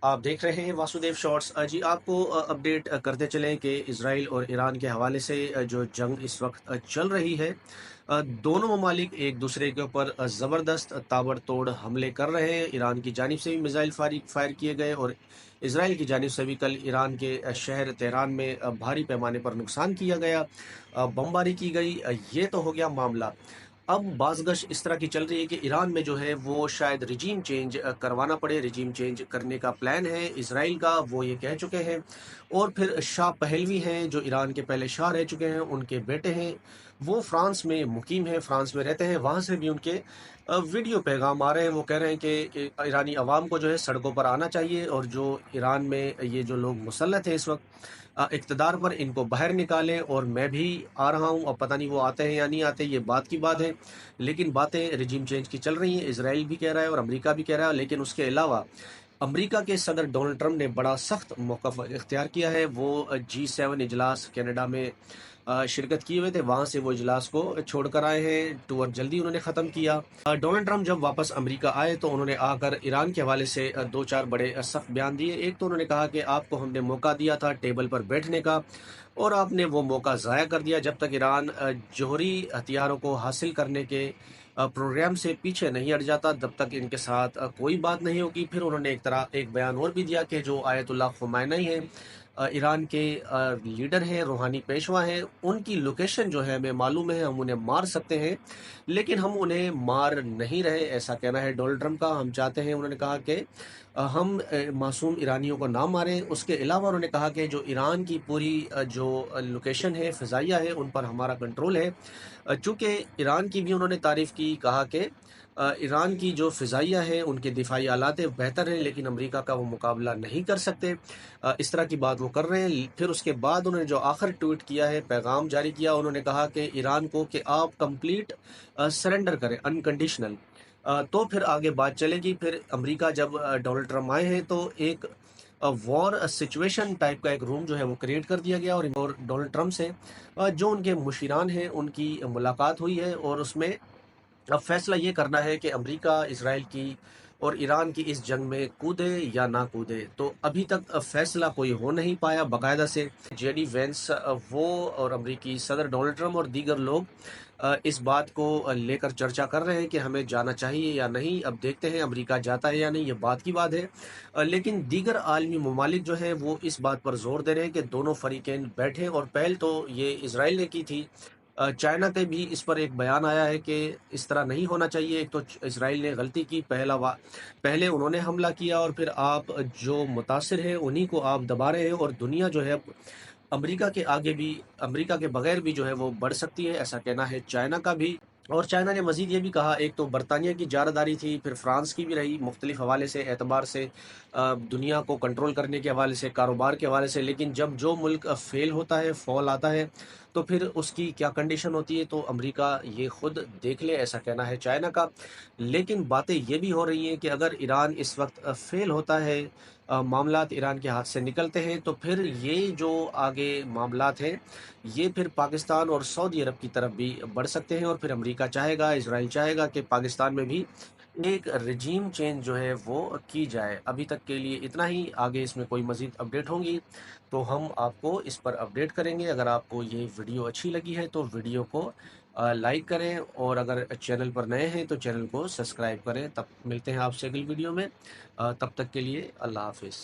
آپ دیکھ رہے ہیں واسودیو شارٹس جی آپ کو اپڈیٹ کرتے چلیں کہ اسرائیل اور ایران کے حوالے سے جو جنگ اس وقت چل رہی ہے، دونوں ممالک ایک دوسرے کے اوپر زبردست تابڑ توڑ حملے کر رہے ہیں۔ ایران کی جانب سے بھی میزائل فائر کیے گئے اور اسرائیل کی جانب سے بھی کل ایران کے شہر تہران میں بھاری پیمانے پر نقصان کیا گیا، بمباری کی گئی۔ یہ تو ہو گیا معاملہ۔ اب بعض گش اس طرح کی چل رہی ہے کہ ایران میں جو ہے وہ شاید رجیم چینج کروانا پڑے، رجیم چینج کرنے کا پلان ہے اسرائیل کا، وہ یہ کہہ چکے ہیں۔ اور پھر شاہ پہلوی ہیں جو ایران کے پہلے شاہ رہ چکے ہیں، ان کے بیٹے ہیں، وہ فرانس میں مقیم ہیں، فرانس میں رہتے ہیں، وہاں سے بھی ان کے ویڈیو پیغام آ رہے ہیں۔ وہ کہہ رہے ہیں کہ ایرانی عوام کو جو ہے سڑکوں پر آنا چاہیے، اور جو ایران میں یہ جو لوگ مسلط ہیں اس وقت اقتدار پر، ان کو باہر نکالیں۔ اور میں بھی آ رہا ہوں، اب پتہ نہیں وہ آتے ہیں یا نہیں آتے، یہ بات کی بات ہے، لیکن باتیں رجیم چینج کی چل رہی ہیں۔ اسرائیل بھی کہہ رہا ہے اور امریکہ بھی کہہ رہا ہے، لیکن اس کے علاوہ امریکہ کے صدر ڈونلڈ ٹرمپ نے بڑا سخت موقف اختیار کیا ہے۔ وہ G7 اجلاس کینیڈا میں شرکت کیے ہوئے تھے، وہاں سے وہ اجلاس کو چھوڑ کر آئے ہیں، ٹور جلدی انہوں نے ختم کیا۔ ڈونلڈ ٹرمپ جب واپس امریکہ آئے تو انہوں نے آ کر ایران کے حوالے سے دو چار بڑے سخت بیان دیے۔ ایک تو انہوں نے کہا کہ آپ کو ہم نے موقع دیا تھا ٹیبل پر بیٹھنے کا، اور آپ نے وہ موقع ضائع کر دیا۔ جب تک ایران جوہری ہتھیاروں کو حاصل کرنے کے پروگرام سے پیچھے نہیں ہٹ جاتا، تب تک ان کے ساتھ کوئی بات نہیں ہوگی۔ پھر انہوں نے ایک بیان اور بھی دیا کہ جو آیت اللہ خمینی ہیں، ایران کے لیڈر ہیں، روحانی پیشوا ہیں، ان کی لوکیشن جو ہے ہمیں معلوم ہے، ہم انہیں مار سکتے ہیں، لیکن ہم انہیں مار نہیں رہے، ایسا کہنا ہے ڈونلڈ ٹرمپ کا۔ ہم چاہتے ہیں، انہوں نے کہا کہ ہم معصوم ایرانیوں کو نہ ماریں۔ اس کے علاوہ انہوں نے کہا کہ جو ایران کی پوری جو لوکیشن ہے، فضائیہ ہے، ان پر ہمارا کنٹرول ہے۔ چونکہ ایران کی بھی انہوں نے تعریف کی، کہا کہ ایران کی جو فضائیہ ہے، ان کے دفاعی آلات بہتر ہیں، لیکن امریکہ کا وہ مقابلہ نہیں کر سکتے۔ اس طرح کی بات وہ کر رہے ہیں۔ پھر اس کے بعد انہوں نے جو آخر ٹویٹ کیا ہے، پیغام جاری کیا، انہوں نے کہا کہ ایران کو کہ آپ کمپلیٹ سرنڈر کریں، انکنڈیشنل، تو پھر آگے بات چلے گی۔ پھر امریکہ جب ڈونلڈ ٹرمپ آئے ہیں تو ایک وار سچویشن ٹائپ کا ایک روم جو ہے وہ کریٹ کر دیا گیا، اور ڈونلڈ ٹرمپ سے جو ان کے مشیران ہیں ان کی ملاقات ہوئی ہے، اور اس میں اب فیصلہ یہ کرنا ہے کہ امریکہ اسرائیل کی اور ایران کی اس جنگ میں کودے یا نہ کودے۔ تو ابھی تک فیصلہ کوئی ہو نہیں پایا باقاعدہ سے۔ JD وینس وہ اور امریکی صدر ڈونلڈ ٹرمپ اور دیگر لوگ اس بات کو لے کر چرچا کر رہے ہیں کہ ہمیں جانا چاہیے یا نہیں۔ اب دیکھتے ہیں امریکہ جاتا ہے یا نہیں، یہ بات کی بات ہے، لیکن دیگر عالمی ممالک جو ہے وہ اس بات پر زور دے رہے ہیں کہ دونوں فریقین بیٹھیں۔ اور پہل تو یہ اسرائیل نے کی تھی، چائنا کے بھی اس پر ایک بیان آیا ہے کہ اس طرح نہیں ہونا چاہیے۔ ایک تو اسرائیل نے غلطی کی، پہلے انہوں نے حملہ کیا، اور پھر آپ جو متاثر ہیں انہی کو آپ دبا رہے ہیں، اور دنیا جو ہے امریکہ کے آگے بھی، امریکہ کے بغیر بھی جو ہے وہ بڑھ سکتی ہے، ایسا کہنا ہے چائنا کا بھی۔ اور چائنا نے مزید یہ بھی کہا، ایک تو برطانیہ کی جارحداری تھی، پھر فرانس کی بھی رہی، مختلف حوالے سے، اعتبار سے، دنیا کو کنٹرول کرنے کے حوالے سے، کاروبار کے حوالے سے، لیکن جب جو ملک فیل ہوتا ہے، فال آتا ہے، تو پھر اس کی کیا کنڈیشن ہوتی ہے، تو امریکہ یہ خود دیکھ لے، ایسا کہنا ہے چائنا کا۔ لیکن باتیں یہ بھی ہو رہی ہیں کہ اگر ایران اس وقت فیل ہوتا ہے، معاملات ایران کے ہاتھ سے نکلتے ہیں، تو پھر یہ جو آگے معاملات ہیں یہ پھر پاکستان اور سعودی عرب کی طرف بھی بڑھ سکتے ہیں، اور پھر امریکہ چاہے گا، اسرائیل چاہے گا کہ پاکستان میں بھی ایک رجیم چینج جو ہے وہ کی جائے۔ ابھی تک کے لیے اتنا ہی، آگے اس میں کوئی مزید اپڈیٹ ہوں گی تو ہم آپ کو اس پر اپڈیٹ کریں گے۔ اگر آپ کو یہ ویڈیو اچھی لگی ہے تو ویڈیو کو لائک کریں، اور اگر چینل پر نئے ہیں تو چینل کو سبسکرائب کریں۔ تب ملتے ہیں آپ سے اگلی ویڈیو میں، تب تک کے لیے اللہ حافظ۔